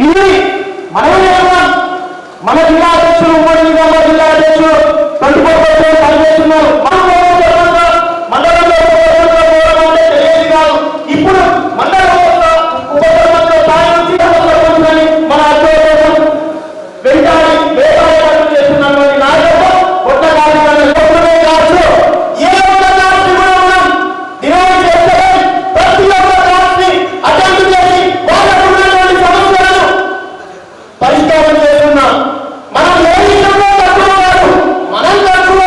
ఇది మనం మన జిల్లా అధ్యక్షులు ఉమ్మడి నిజామాబాద్ జిల్లా అధ్యక్షులు 24% పనిచేస్తున్నారు. మండలంలో తెలియదు కాదు. ఇప్పుడు మండలంలో ఉపసర్పంచ్ స్థాయి నుంచి మన అధ్యక్షులు వెంటాడి వేటాడి చేస్తున్నటువంటి నాయకులు కొత్త కార్యక్రమాలు కావచ్చు. ఏ ఒక్క రాష్ట్రం కూడా మనం డిమాండ్ చేస్తే ప్రతి ఒక్క రాష్ట్రాన్ని అటెంప్ట్ చేసి వాళ్ళకు ఉన్నటువంటి సమస్యలను పరిష్కారం చేస్తున్నాం. మనం ఏ విషయంలో తక్కువ మనం తక్కువ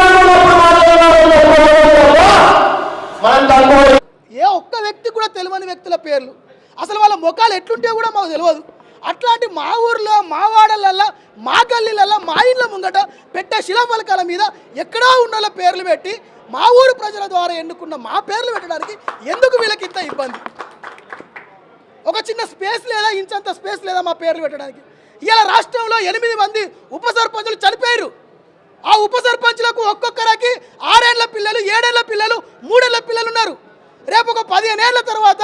మనం తక్కువ. ఏ ఒక్క వ్యక్తి కూడా తెలియని వ్యక్తుల పేర్లు, అసలు వాళ్ళ ముఖాలు ఎట్లుంటే కూడా మాకు తెలియదు. అట్లాంటి మా ఊర్లో, మా వాడలల్లో, మా గల్లీలలో, మా ఇండ్ల ముంగట పెట్టే శిలాఫలకాల మీద ఎక్కడో ఉన్న పేర్లు పెట్టి మా ఊరు ప్రజల ద్వారా ఎన్నుకున్న మా పేర్లు పెట్టడానికి ఎందుకు వీళ్ళకి ఇంత ఇబ్బంది? ఒక చిన్న స్పేస్ లేదా, ఇంచంత స్పేస్ లేదా మా పేర్లు పెట్టడానికి? ఇలా రాష్ట్రంలో 8 మంది ఉప సర్పంచులు చనిపోయారు. ఆ ఉప సర్పంచులకు ఒక్కొక్కరికి 6 ఏళ్ల పిల్లలు, 7 ఏళ్ల పిల్లలు, 3 ఏళ్ల పిల్లలు ఉన్నారు. రేపు ఒక 15 ఏళ్ల తర్వాత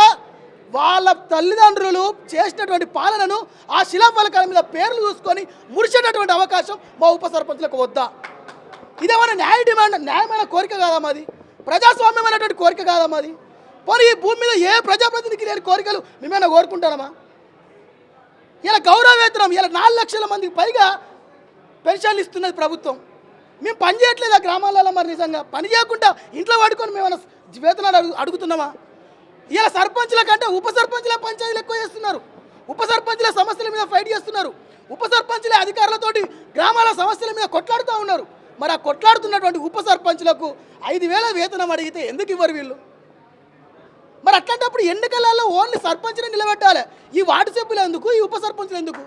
వాళ్ళ తల్లిదండ్రులు చేసినటువంటి పాలనను ఆ శిలాఫలకాల మీద పేర్లు చూసుకొని ముడిచేటటువంటి అవకాశం మా ఉప సర్పంచులకు వద్దా? ఇదేమైనా న్యాయమైన కోరిక కాదా మాది? ప్రజాస్వామ్యమైనటువంటి కోరిక కాదా మాది? పోనీ ఈ భూమి మీద ఏ ప్రజాప్రతినిధికి లేని కోరికలు మేమైనా కోరుకుంటామా? ఇలా గౌరవ వేతనం, ఇలా 4 లక్షల మందికి పైగా పెన్షన్లు ఇస్తున్నది ప్రభుత్వం. మేము పని చేయట్లేదా గ్రామాలలో? మరి నిజంగా పని చేయకుండా ఇంట్లో పడుకొని మేమైనా వేతనాలు అడుగుతున్నామా? ఇలా సర్పంచుల కంటే ఉప సర్పంచుల పంచాయతీలు ఎక్కువ చేస్తున్నారు. ఉప సర్పంచుల సమస్యల మీద ఫైట్ చేస్తున్నారు. ఉప సర్పంచుల అధికారులతోటి గ్రామాల సమస్యల మీద కొట్లాడుతూ ఉన్నారు. మరి ఆ కొట్లాడుతున్నటువంటి ఉప సర్పంచులకు 5,000 వేతనం అడిగితే ఎందుకు ఇవ్వరు వీళ్ళు? మరి అట్లాంటప్పుడు ఎన్నికలలో ఓన్లీ సర్పంచ్ని నిలబెట్టాలి. ఈ వార్డు సభ్యులు ఎందుకు? ఈ ఉప సర్పంచులు ఎందుకు?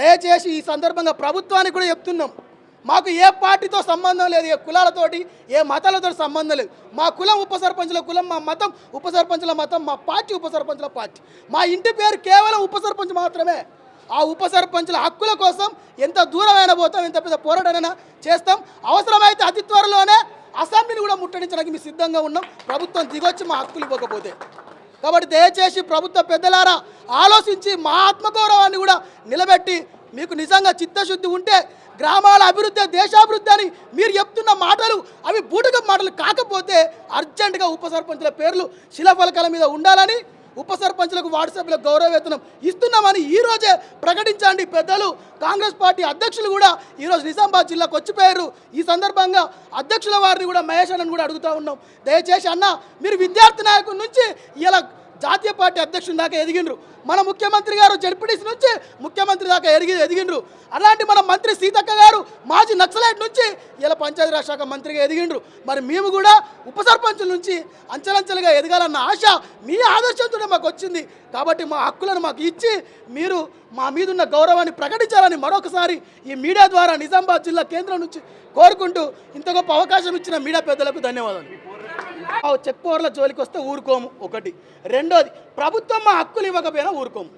దయచేసి ఈ సందర్భంగా ప్రభుత్వానికి కూడా చెప్తున్నాం, మాకు ఏ పార్టీతో సంబంధం లేదు, ఏ కులాలతోటి, ఏ మతాలతో సంబంధం లేదు. మా కులం ఉప సర్పంచుల కులం, మా మతం ఉప సర్పంచుల మతం, మా పార్టీ ఉప సర్పంచుల పార్టీ. మా ఇంటి పేరు కేవలం ఉప సర్పంచ్ మాత్రమే. ఆ ఉప సర్పంచుల హక్కుల కోసం ఎంత దూరమైనా పోతాం, ఎంత పెద్ద పోరాటమైనా చేస్తాం. అవసరమైతే అతి త్వరలోనే అసెంబ్లీని కూడా ముట్టడించడానికి మేము సిద్ధంగా ఉన్నాం, ప్రభుత్వం దిగొచ్చి మా హక్కులు ఇవ్వకపోతే. కాబట్టి దయచేసి ప్రభుత్వ పెద్దలారా ఆలోచించి మా ఆత్మగౌరవాన్ని కూడా నిలబెట్టి, మీకు నిజంగా చిత్తశుద్ధి ఉంటే గ్రామాల అభివృద్ధి, దేశాభివృద్ధి అని మీరు చెప్తున్న మాటలు అవి బూటకం మాటలు కాకపోతే అర్జెంటుగా ఉప సర్పంచుల పేర్లు శిలాఫలకాల మీద ఉండాలని, ఉప సర్పంచులకు వార్డు సభ్యులకు గౌరవ వేతనం ఇస్తున్నామని ఈరోజే ప్రకటించండి. పెద్దలు కాంగ్రెస్ పార్టీ అధ్యక్షులు కూడా ఈరోజు నిజామాబాద్ జిల్లాకు వచ్చిపోయారు. ఈ సందర్భంగా అధ్యక్షుల వారిని కూడా, మహేష్ అన్నను కూడా అడుగుతూ ఉన్నాం, దయచేసి అన్న మీరు విద్యార్థి నాయకుడి నుంచి ఇలా జాతీయ పార్టీ అధ్యక్షుని దాకా ఎదిగిండ్రు. మన ముఖ్యమంత్రి గారు జడ్పీటీసీ నుంచి ముఖ్యమంత్రి దాకా ఎదిగిండ్రు. అలాంటి మన మంత్రి సీతక్క గారు మాజీ నక్సలైట్ నుంచి ఇలా పంచాయతీరాజ్ శాఖ మంత్రిగా ఎదిగిండ్రు. మరి మేము కూడా ఉప సర్పంచుల నుంచి అంచెలంచెలుగా ఎదగాలన్న ఆశ మీ ఆదర్శంతోనే మాకు వచ్చింది. కాబట్టి మా హక్కులను మాకు ఇచ్చి మీరు మా మీద ఉన్న గౌరవాన్ని ప్రకటించాలని మరొకసారి ఈ మీడియా ద్వారా నిజామాబాద్ జిల్లా కేంద్రం నుంచి కోరుకుంటూ ఇంత గొప్ప అవకాశం ఇచ్చిన మీడియా పెద్దలకు ధన్యవాదాలు. చెక్ పవర్ల జోలికి వస్తే ఊరుకోము ఒకటి. రెండోది, ప్రభుత్వం మా హక్కులు ఇవ్వకపోయినా ఊరుకోము.